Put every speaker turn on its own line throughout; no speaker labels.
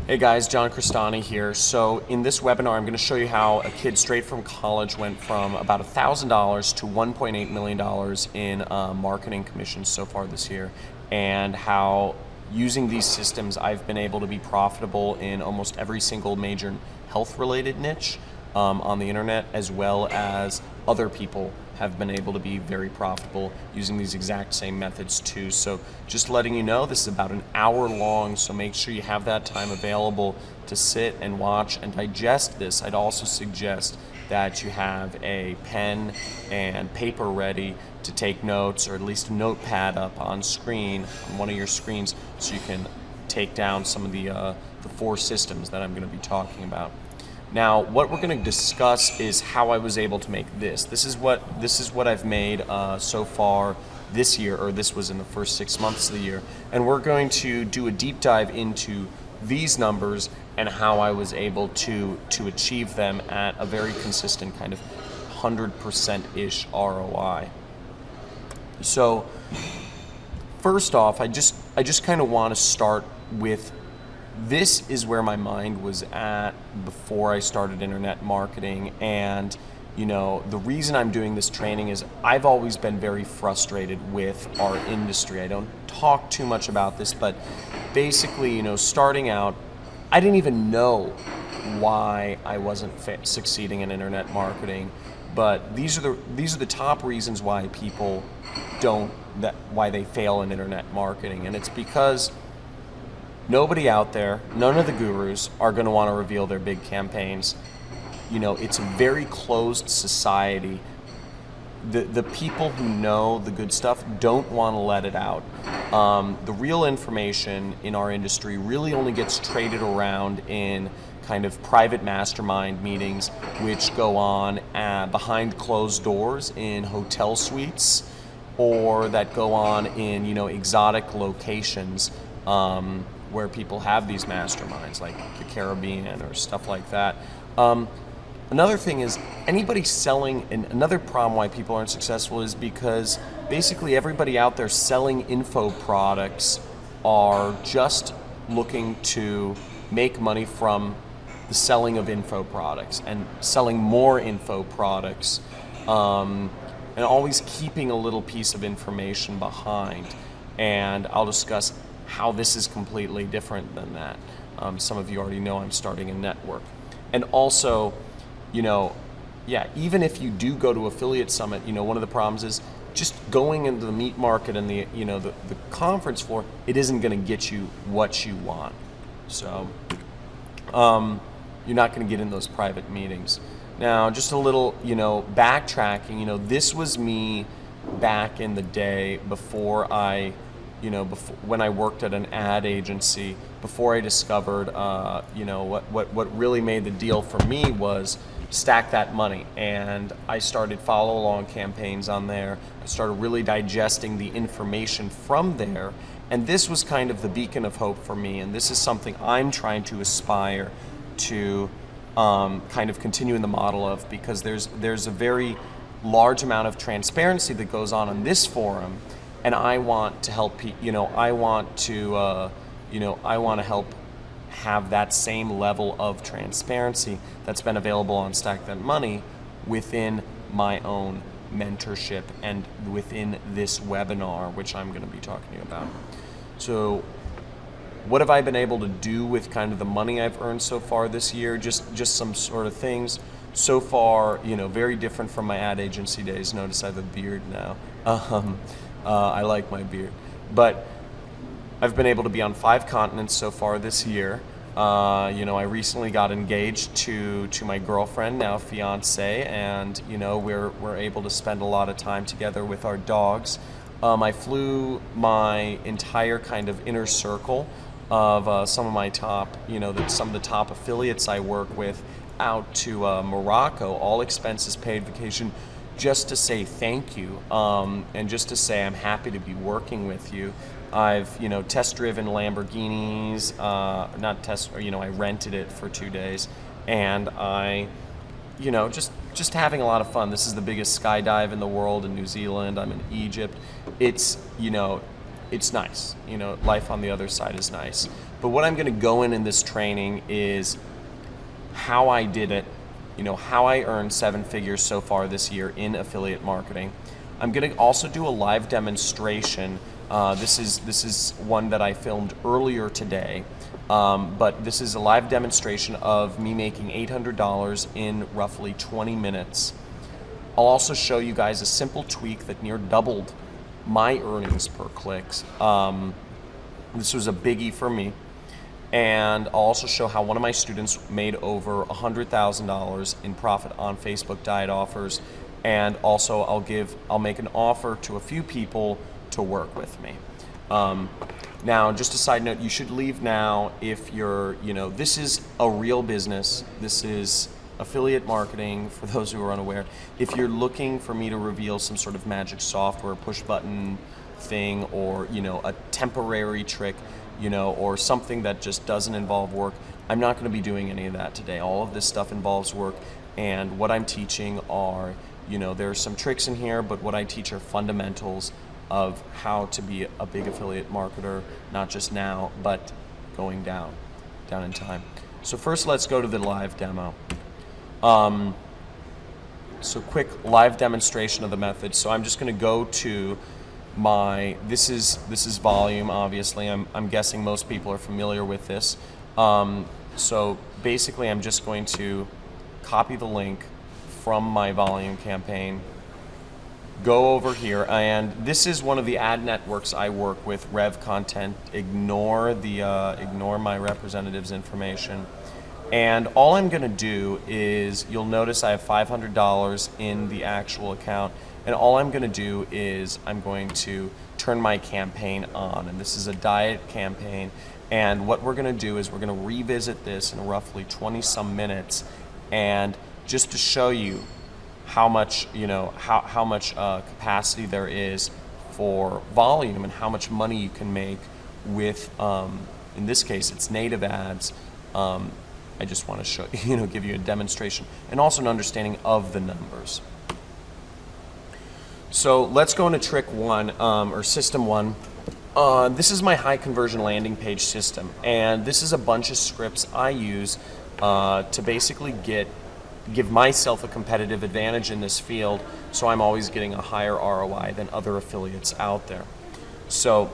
Hey guys, John Cristani here. So in this webinar, I'm going to show you how a kid straight from college went from about $1,000 to $1.8 million in marketing commissions so far this year, and how using these systems I've been able to be profitable in almost every single major health-related niche on the internet, as well as other people have been able to be very profitable using these exact same methods too. So just letting you know, this is about an hour long, so make sure you have that time available to sit and watch and digest this. I'd also suggest that you have a pen and paper ready to take notes, or at least a notepad up on screen, on one of your screens, so you can take down some of the 4 systems that I'm going to be talking about. Now, what we're going to discuss is how I was able to make this. This is what I've made so far this year, or this was in the first 6 months of the year. And we're going to do a deep dive into these numbers and how I was able to achieve them at a very consistent kind of 100%-ish ROI. So, first off, I just kind of want to start with, this is where my mind was at before I started internet marketing. And the reason I'm doing this training is I've always been very frustrated with our industry. I don't talk too much about this, but basically, starting out, I didn't even know why I wasn't succeeding in internet marketing. But these are the top reasons why people why they fail in internet marketing, and it's because nobody out there, none of the gurus are going to want to reveal their big campaigns. It's a very closed society. The people who know the good stuff don't want to let it out. The real information in our industry really only gets traded around in kind of private mastermind meetings, which go on behind closed doors in hotel suites, or that go on in exotic locations where people have these masterminds, like the Caribbean or stuff like that. Another thing is, anybody selling, and another problem why people aren't successful is because basically everybody out there selling info products are just looking to make money from the selling of info products and selling more info products, and always keeping a little piece of information behind. And I'll discuss how this is completely different than that. Some of you already know I'm starting a network. And also, even if you do go to Affiliate Summit, one of the problems is just going into the meat market and the conference floor, it isn't going to get you what you want. So you're not going to get in those private meetings. Now, just a little, backtracking, this was me back in the day before when I worked at an ad agency, before I discovered, what really made the deal for me was Stack That Money. And I started follow along campaigns on there. I started really digesting the information from there. And this was kind of the beacon of hope for me. And this is something I'm trying to aspire to kind of continue in the model of, because there's a very large amount of transparency that goes on in this forum. And I want to help I want to help have that same level of transparency that's been available on Stack That Money within my own mentorship and within this webinar, which I'm going to be talking to you about. So, what have I been able to do with kind of the money I've earned so far this year? Just some sort of things. So far, very different from my ad agency days. Notice I have a beard now. I like my beard. But I've been able to be on 5 continents so far this year. I recently got engaged to my girlfriend, now fiance, and we're able to spend a lot of time together with our dogs. I flew my entire kind of inner circle of some of my top, some of the top affiliates I work with out to Morocco, all expenses paid vacation, just to say thank you, and just to say I'm happy to be working with you. I've test driven Lamborghinis, I rented it for 2 days, and I just having a lot of fun. This is the biggest skydive in the world in New Zealand. I'm in Egypt. It's it's nice. You know, life on the other side is nice. But what I'm going to go in this training is how I did it, you know, how I earned 7 figures so far this year in affiliate marketing. I'm going to also do a live demonstration. This is one that I filmed earlier today, but this is a live demonstration of me making $800 in roughly 20 minutes. I'll also show you guys a simple tweak that near doubled my earnings per clicks. This was a biggie for me. And I'll also show how one of my students made over $100,000 in profit on Facebook diet offers. And also I'll make an offer to a few people to work with me. Now, just a side note, you should leave now if you're, you know, this is a real business. This is affiliate marketing, for those who are unaware. If you're looking for me to reveal some sort of magic software, push button thing, or, you know, a temporary trick, you know, or something that just doesn't involve work, I'm not going to be doing any of that today. All of this stuff involves work, and what I'm teaching are, you know, there's some tricks in here, but what I teach are fundamentals of how to be a big affiliate marketer, not just now, but going down in time. So first, let's go to the live demo. So quick live demonstration of the method. So I'm just going to go to my, this is volume, obviously. I'm guessing most people are familiar with this. So basically I'm just going to copy the link from my volume campaign, go over here, and this is one of the ad networks I work with, Rev Content. Ignore my representative's information. And all I'm going to do is, you'll notice I have $500 in the actual account, and all I'm going to do is I'm going to turn my campaign on, and this is a diet campaign. And what we're going to do is we're going to revisit this in roughly 20-some minutes, and just to show you how much, you know, how much capacity there is for volume and how much money you can make with, in this case, it's native ads. I just want to show, you know, give you a demonstration and also an understanding of the numbers. So let's go into trick 1, or system 1. This is my high conversion landing page system, and this is a bunch of scripts I use to basically give myself a competitive advantage in this field, so I'm always getting a higher ROI than other affiliates out there. So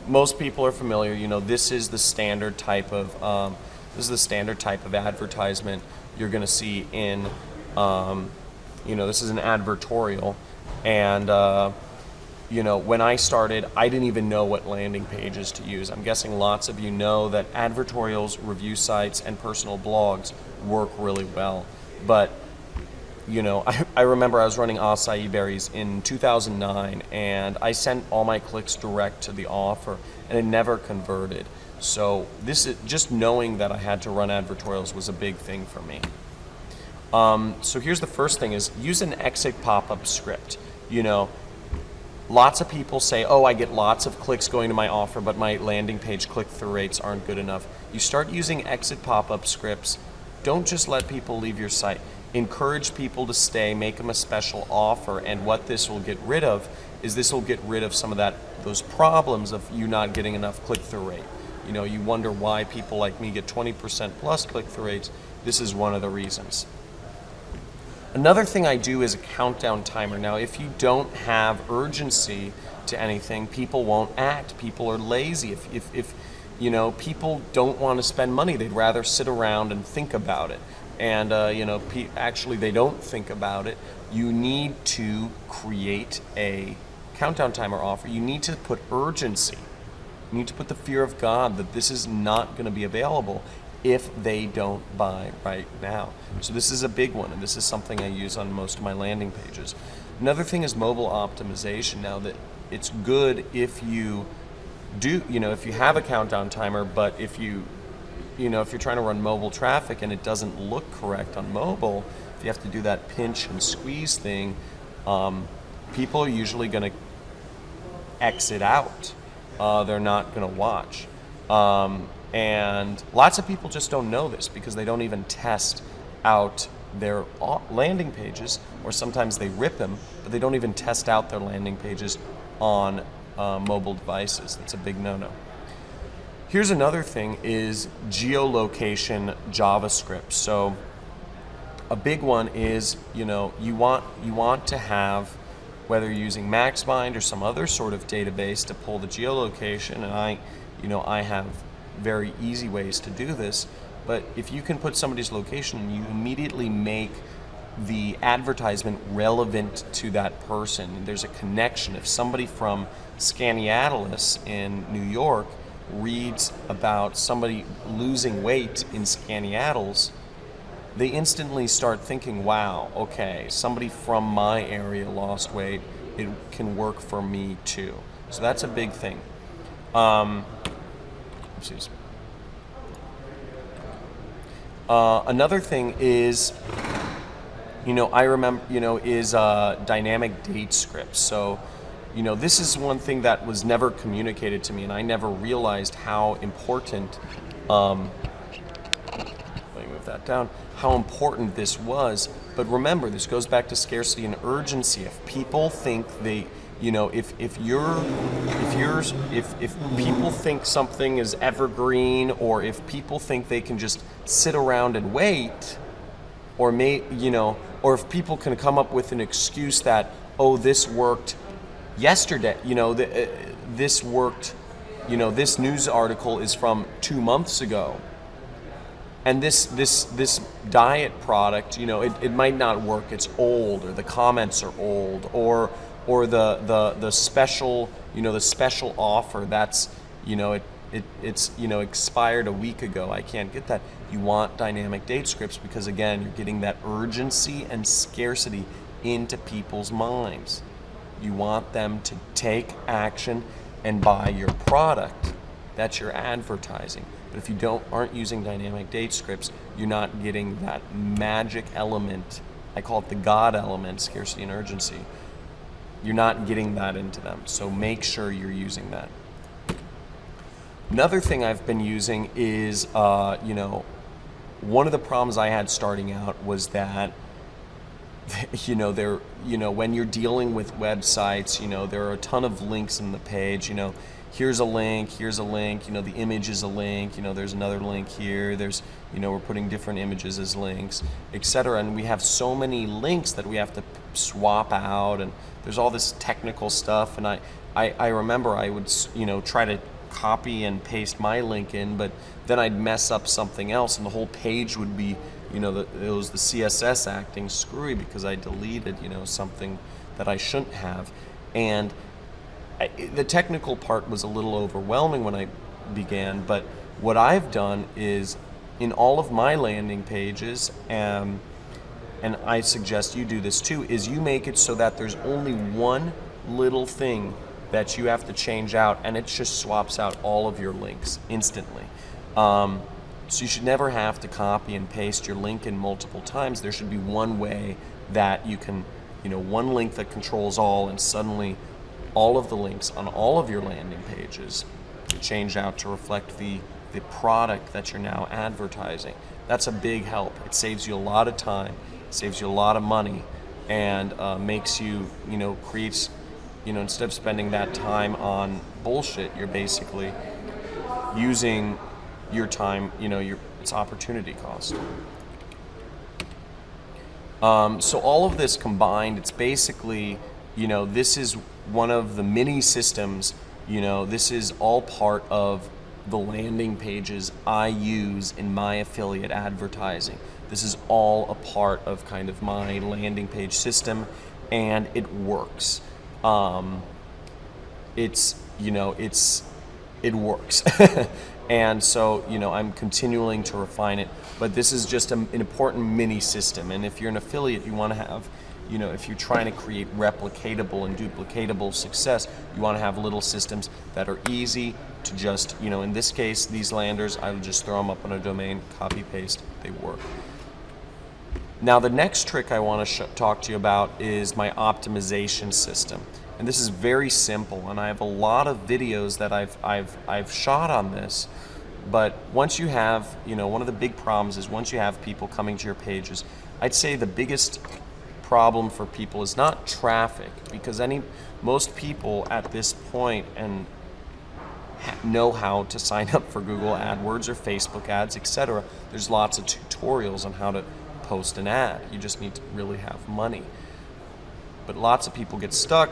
most people are familiar, you know, this is the standard type of advertisement you're going to see in, you know, this is an advertorial, and you know, when I started, I didn't even know what landing pages to use. I'm guessing lots of you know that advertorials, review sites, and personal blogs work really well. But, you know, I remember I was running Acai Berries in 2009, and I sent all my clicks direct to the offer, and it never converted. So this is, just knowing that I had to run advertorials was a big thing for me. So here's the first thing: is use an exit pop-up script. You know, lots of people say, oh, I get lots of clicks going to my offer, but my landing page click-through rates aren't good enough. You start using exit pop-up scripts. Don't just let people leave your site. Encourage people to stay, make them a special offer, and what this will get rid of is this will get rid of some of those problems of you not getting enough click-through rate. You know, you wonder why people like me get 20% plus click-through rates. This is one of the reasons. Another thing I do is a countdown timer. Now, if you don't have urgency to anything, people won't act. People are lazy. If you know, people don't want to spend money. They'd rather sit around and think about it. And you know, actually, they don't think about it. You need to create a countdown timer offer. You need to put urgency. You need to put the fear of God that this is not going to be available if they don't buy right now. So this is a big one, and this is something I use on most of my landing pages. Another thing is mobile optimization. Now, that it's good if you do, you know, if you have a countdown timer, but if you know, if you're trying to run mobile traffic and it doesn't look correct on mobile, if you have to do that pinch and squeeze thing, people are usually going to exit out. They're not going to watch. And lots of people just don't know this because they don't even test out their landing pages, or sometimes they rip them, but they don't even test out their landing pages on mobile devices. That's a big no-no. Here's another thing is geolocation JavaScript. So a big one is, you want to have, whether you're using MaxMind or some other sort of database to pull the geolocation, and I have very easy ways to do this, but if you can put somebody's location, you immediately make the advertisement relevant to that person. There's a connection. If somebody from Skaneateles in New York reads about somebody losing weight in Skaneateles, they instantly start thinking, wow, okay, somebody from my area lost weight, it can work for me too. So that's a big thing. Another thing is, I remember, is dynamic date scripts. So, this is one thing that was never communicated to me, and I never realized how important, let me move that down, how important this was. But remember, this goes back to scarcity and urgency. If people think they, if people think something is evergreen, or if people think they can just sit around and wait, or or if people can come up with an excuse that, oh, this worked yesterday, this worked, this news article is from 2 months ago, and this diet product, it might not work, it's old, or the comments are old, or the special, the special offer that's, it's expired a week ago, I can't get that. You want dynamic date scripts because, again, you're getting that urgency and scarcity into people's minds. You want them to take action and buy your product. That's your advertising. But if you aren't using dynamic date scripts, you're not getting that magic element. I call it the God element, scarcity and urgency. You're not getting that into them. So make sure you're using that. Another thing I've been using is, one of the problems I had starting out was that, when you're dealing with websites, there are a ton of links in the page. Here's a link, the image is a link, there's another link here, there's, we're putting different images as links, etc. And we have so many links that we have to swap out, and there's all this technical stuff. And I remember I would, try to copy and paste my link in, but then I'd mess up something else, and the whole page would be, it was the CSS acting screwy because I deleted, something that I shouldn't have. And the technical part was a little overwhelming when I began, but what I've done is, in all of my landing pages, and I suggest you do this too, is you make it so that there's only one little thing that you have to change out, and it just swaps out all of your links instantly. So you should never have to copy and paste your link in multiple times. There should be one way that you can, one link that controls all, and suddenly all of the links on all of your landing pages change out to reflect the product that you're now advertising. That's a big help. It saves you a lot of time, saves you a lot of money, and makes you, creates, instead of spending that time on bullshit, you're basically using your time, it's opportunity cost. So all of this combined, it's basically, this is one of the mini systems, this is all part of the landing pages I use in my affiliate advertising. This is all a part of kind of my landing page system, and it works. It works. And so, I'm continuing to refine it, but this is just an important mini system. And if you're an affiliate, you want to have, if you're trying to create replicatable and duplicatable success, you want to have little systems that are easy to just, in this case, these landers, I would just throw them up on a domain, copy, paste, they work. Now, the next trick I want to talk to you about is my optimization system. And this is very simple, and I have a lot of videos that I've shot on this. But once you have, one of the big problems is once you have people coming to your pages, I'd say the biggest problem for people is not traffic, because most people at this point and know how to sign up for Google AdWords or Facebook ads, etc. There's lots of tutorials on how to post an ad. You just need to really have money. But lots of people get stuck,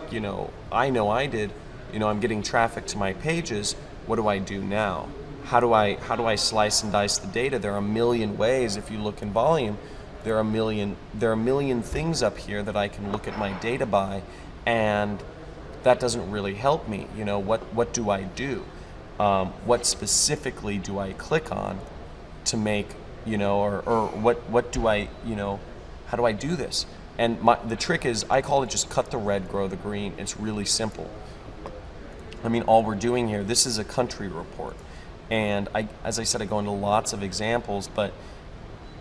I know I did, I'm getting traffic to my pages. What do I do now? How do I slice and dice the data? There are a million ways. If you look in volume, there are a million things up here that I can look at my data by, and that doesn't really help me. What do I do? What specifically do I click on to make, or what do I, how do I do this? And the trick is, I call it just cut the red, grow the green. It's really simple. All we're doing here, this is a country report. And as I said, I go into lots of examples, but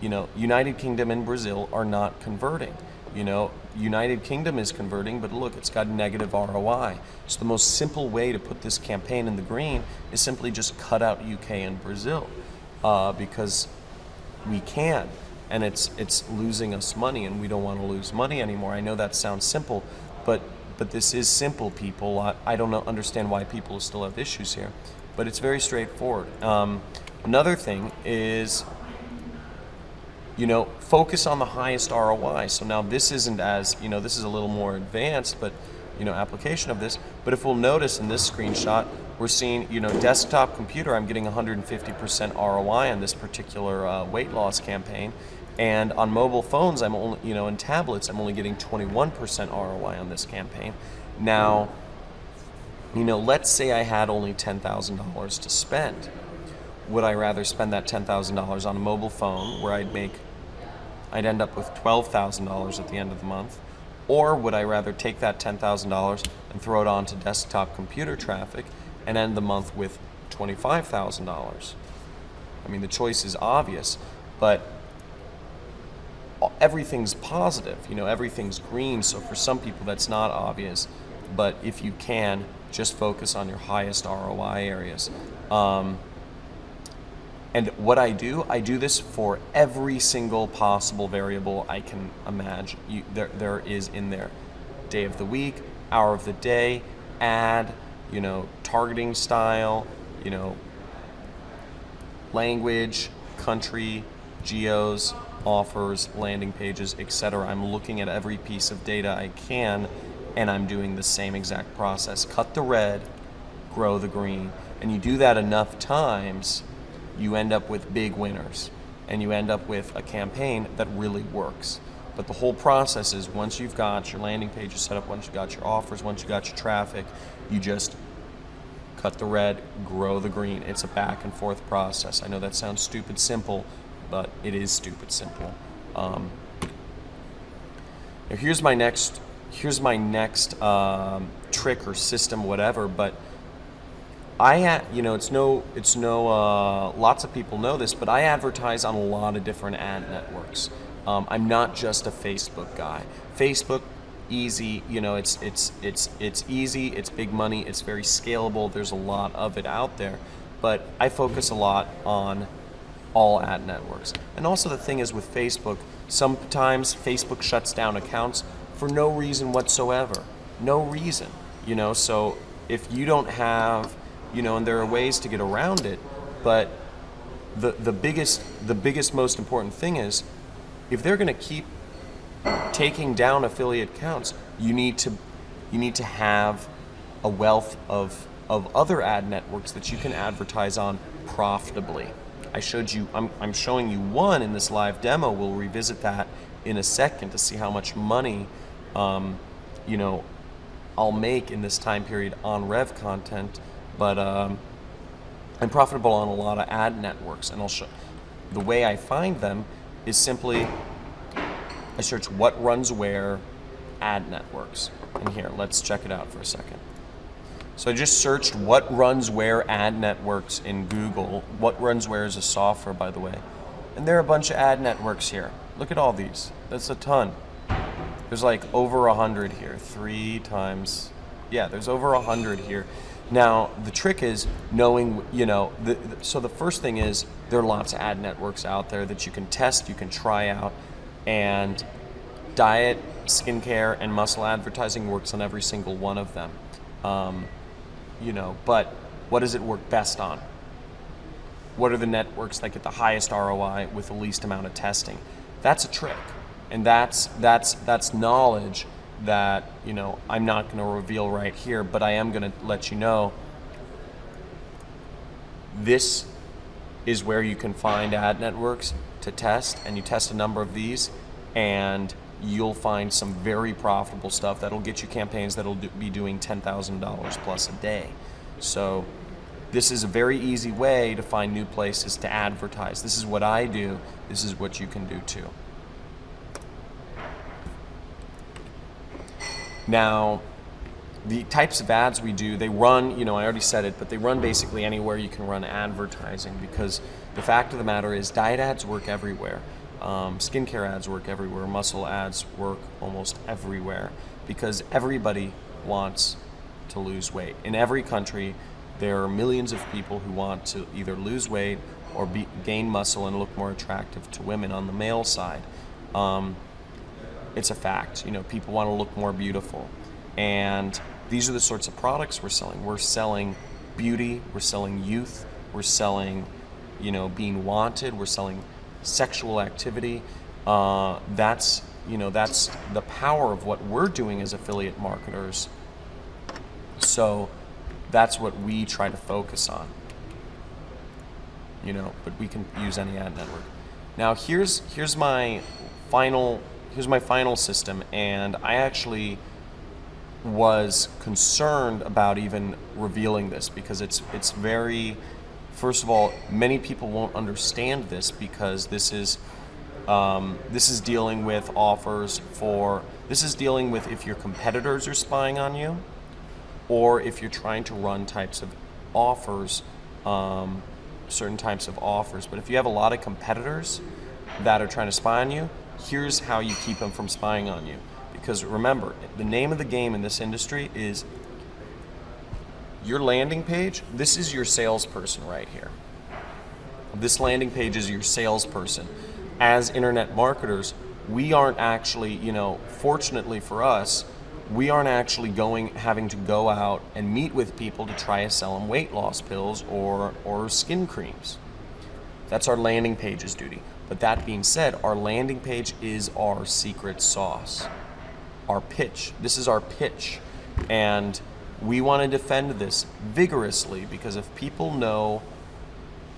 United Kingdom and Brazil are not converting. United Kingdom is converting, but look, it's got negative ROI. So the most simple way to put this campaign in the green is simply just cut out UK and Brazil, because we can, and it's losing us money, and we don't want to lose money anymore. I know that sounds simple, but this is simple, people. I don't understand why people still have issues here, but it's very straightforward. Another thing is, focus on the highest ROI. So now this isn't as, this is a little more advanced, but, application of this. But if we'll notice in this screenshot, we're seeing, desktop computer, I'm getting 150% ROI on this particular weight loss campaign. And on mobile phones, I'm only, and tablets, I'm only getting 21% ROI on this campaign. Now, let's say I had only $10,000 to spend. Would I rather spend that $10,000 on a mobile phone where I'd end up with $12,000 at the end of the month? Or would I rather take that $10,000 and throw it onto desktop computer traffic and end the month with $25,000? The choice is obvious, but everything's positive, everything's green. So for some people that's not obvious, but if you can, just focus on your highest ROI areas. And what I do this for every single possible variable I can imagine. There is in there. Day of the week, hour of the day, ad, targeting style, language, country, geos, offers, landing pages, etc. I'm looking at every piece of data I can, and I'm doing the same exact process. Cut the red, grow the green. And you do that enough times, you end up with big winners, and you end up with a campaign that really works. But the whole process is, once you've got your landing pages set up, once you've got your offers, once you've got your traffic, you just cut the red, grow the green. It's a back and forth process. I know that sounds stupid simple, but it is stupid simple. Now here's my next trick or system, whatever. But lots of people know this, but I advertise on a lot of different ad networks. I'm not just a Facebook guy. Facebook, easy, it's easy, it's big money, it's very scalable, there's a lot of it out there. But I focus a lot on all ad networks. And also the thing is with Facebook, sometimes Facebook shuts down accounts for no reason whatsoever. No reason, so if you don't have, and there are ways to get around it, but the biggest most important thing is, if they're going to keep taking down affiliate accounts, you need to have a wealth of other ad networks that you can advertise on profitably. I'm showing you one in this live demo. We'll revisit that in a second to see how much money I'll make in this time period on Rev content. But I'm profitable on a lot of ad networks, and I'll show. The way I find them is simply I search what runs where ad networks. And here, let's check it out for a second. So I just searched what runs where ad networks in Google. What runs where is a software, by the way. And there are a bunch of ad networks here. Look at all these. That's a ton. There's like over 100 here. 3 times. Yeah, there's over 100 here. Now, the trick is knowing, so the first thing is there are lots of ad networks out there that you can test, you can try out, and diet, skincare and muscle advertising works on every single one of them. But what does it work best on? What are the networks that get the highest ROI with the least amount of testing? That's a trick, and that's knowledge that I'm not going to reveal right here, but I am going to let you know. This is where you can find ad networks to test, and you test a number of these, and you'll find some very profitable stuff that'll get you campaigns that'll be doing $10,000 plus a day. So this is a very easy way to find new places to advertise. This is what I do. This is what you can do too. Now, the types of ads we do, they run, I already said it, but they run basically anywhere you can run advertising, because the fact of the matter is diet ads work everywhere. Skincare ads work everywhere. Muscle ads work almost everywhere, because everybody wants to lose weight. In every country, there are millions of people who want to either lose weight or gain muscle and look more attractive to women on the male side. It's a fact. People want to look more beautiful. And these are the sorts of products we're selling. We're selling beauty, we're selling youth, we're selling, being wanted, we're selling sexual activity. That's the power of what we're doing as affiliate marketers. So that's what we try to focus on. But we can use any ad network. Now here's my final system, and I actually was concerned about even revealing this, because it's very, first of all, many people won't understand this, because this is dealing with offers this is dealing with if your competitors are spying on you, or if you're trying to run types of offers, certain types of offers. But if you have a lot of competitors that are trying to spy on you, here's how you keep them from spying on you. Because remember, the name of the game in this industry is your landing page. This is your salesperson right here. This landing page is your salesperson. As internet marketers, we aren't actually, fortunately for us, we aren't actually having to go out and meet with people to try to sell them weight loss pills or skin creams. That's our landing page's duty. But that being said, our landing page is our secret sauce. Our pitch. This is our pitch. And we want to defend this vigorously, because if people know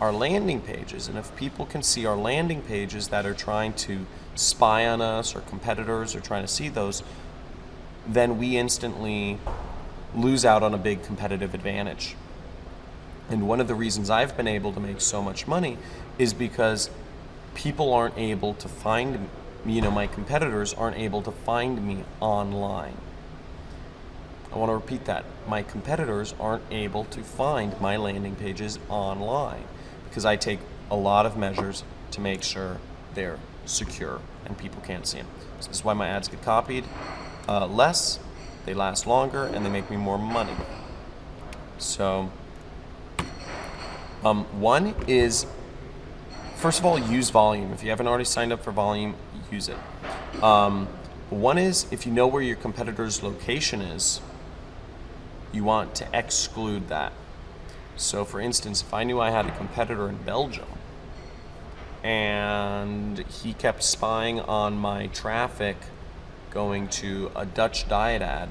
our landing pages, and if people can see our landing pages that are trying to spy on us, or competitors are trying to see those, then we instantly lose out on a big competitive advantage. And one of the reasons I've been able to make so much money is because people aren't able to find me, my competitors aren't able to find me online. I want to repeat that. My competitors aren't able to find my landing pages online, because I take a lot of measures to make sure they're secure and people can't see them. So this is why my ads get copied less, they last longer, and they make me more money. So one is, first of all, use volume. If you haven't already signed up for volume, use it. One is, if you know where your competitor's location is, you want to exclude that. So for instance, if I knew I had a competitor in Belgium and he kept spying on my traffic going to a Dutch diet ad,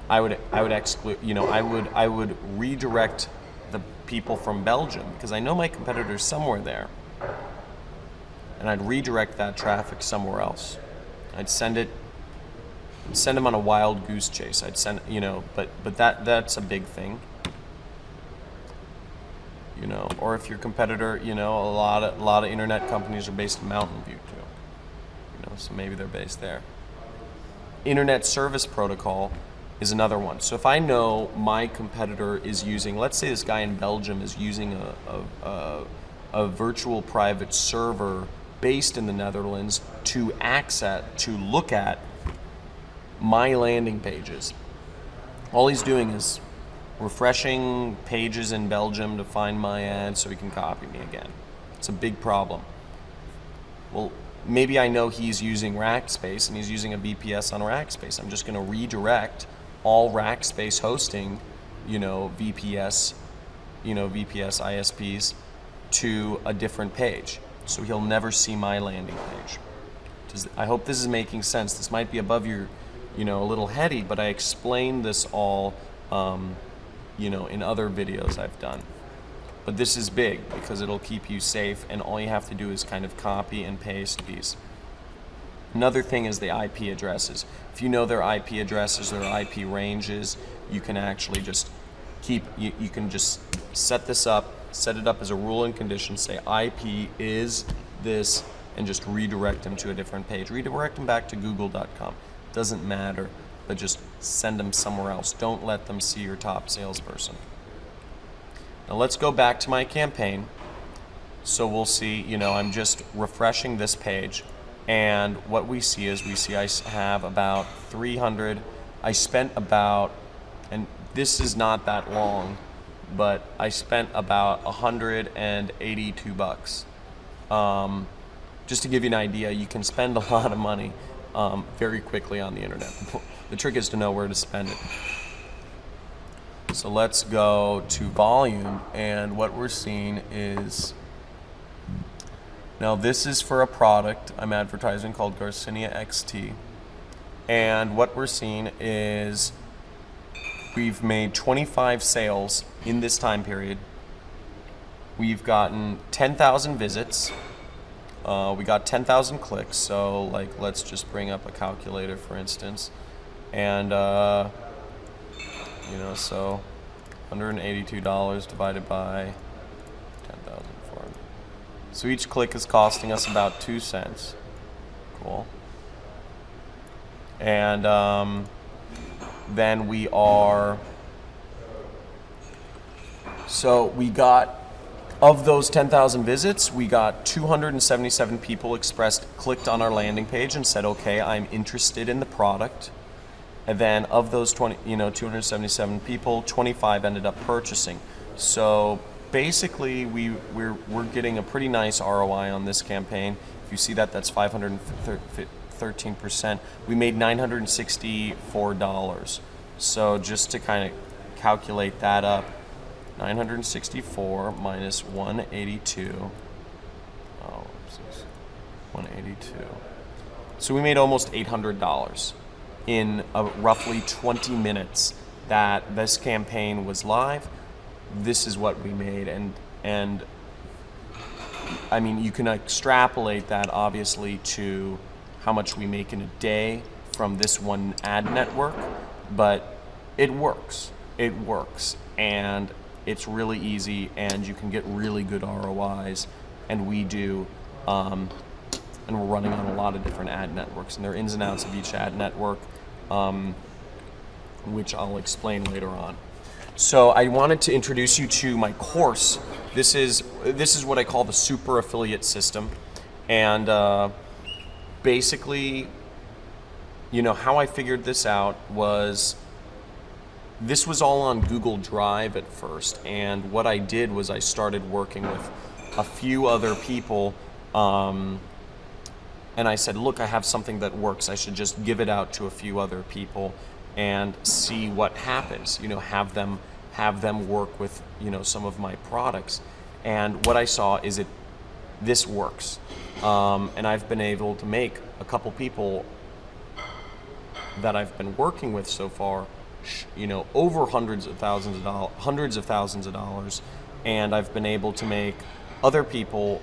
I would exclude, I would redirect the people from Belgium, because I know my competitor's somewhere there, and I'd redirect that traffic somewhere else. I'd send them on a wild goose chase. I'd send, but that's a big thing. Or if your competitor, a lot of internet companies are based in Mountain View too. So maybe they're based there. Internet service protocol is another one. So if I know my competitor is using, let's say this guy in Belgium is using a virtual private server based in the Netherlands to look at my landing pages. All he's doing is refreshing pages in Belgium to find my ad so he can copy me again. It's a big problem. Well, maybe I know he's using Rackspace and he's using a VPS on Rackspace. I'm just going to redirect all Rackspace hosting, VPS, VPS ISPs to a different page. So he'll never see my landing page. I hope this is making sense. This might be above your, a little heady, but I explained this all, in other videos I've done. But this is big because it'll keep you safe, and all you have to do is kind of copy and paste these. Another thing is the IP addresses. If you know their IP addresses, their IP ranges, you can actually just you can just set this up, set it up as a rule and condition, say IP is this, and just redirect them to a different page. Redirect them back to google.com. Doesn't matter, but just send them somewhere else. Don't let them see your top salesperson. Now let's go back to my campaign. So we'll see, I'm just refreshing this page, and what we see is I have about 300. I spent about, and this is not that long, but I spent about $182. Just to give you an idea, you can spend a lot of money very quickly on the internet. The trick is to know where to spend it. So let's go to volume, and what we're seeing is, now this is for a product I'm advertising called Garcinia XT, and what we're seeing is we've made 25 sales in this time period. We've gotten 10,000 visits. We got 10,000 clicks, so let's just bring up a calculator for instance, and so $182 divided by 10,400. So each click is costing us about 2 cents. Cool. And then we are, so we got, of those 10,000 visits, we got 277 people clicked on our landing page and said, okay, I'm interested in the product. And then of those 277 people, 25 ended up purchasing. So basically, we're getting a pretty nice ROI on this campaign. If you see that, that's 513%. We made $964. So just to kind of calculate that up, 964 minus 182. 182. So we made almost $800 in roughly 20 minutes that this campaign was live. This is what we made, and I mean, you can extrapolate that obviously to how much we make in a day from this one ad network, but it works. It works, and it's really easy, and you can get really good ROIs, and we do, and we're running on a lot of different ad networks, and there are ins and outs of each ad network, which I'll explain later on. So I wanted to introduce you to my course. This is what I call the super affiliate system, and basically, how I figured this out was, this was all on Google Drive at first, and what I did was I started working with a few other people, and I said, look, I have something that works. I should just give it out to a few other people and see what happens. Have them work with some of my products. And what I saw is this works, and I've been able to make a couple people that I've been working with so far, over hundreds of thousands of dollars, and I've been able to make other people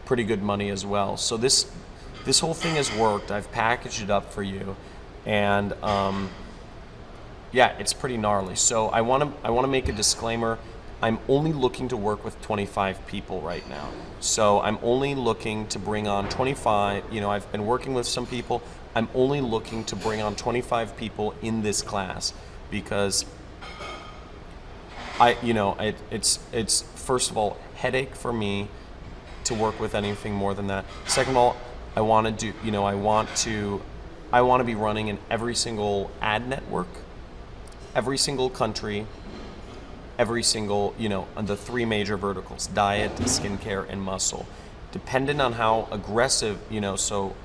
pretty good money as well. So this whole thing has worked. I've packaged it up for you, and yeah, it's pretty gnarly. So I want to make a disclaimer. I'm only looking to work with 25 people right now. So I'm only looking to bring on 25. I've been working with some people. I'm only looking to bring on 25 people in this class, because it's first of all headache for me to work with anything more than that. Second of all, I want to be running in every single ad network, every single country, every single, on the three major verticals: diet, skincare, and muscle. dependent on how aggressive, so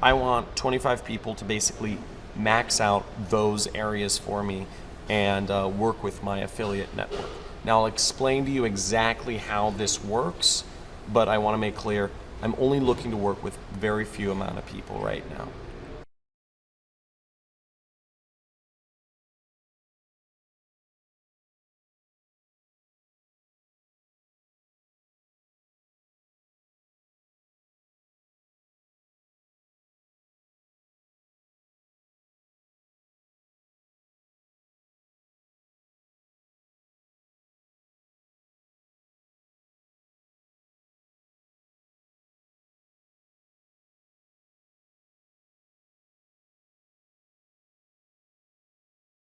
I want 25 people to basically max out those areas for me and work with my affiliate network. Now, I'll explain to you exactly how this works, but I want to make clear I'm only looking to work with very few amount of people right now.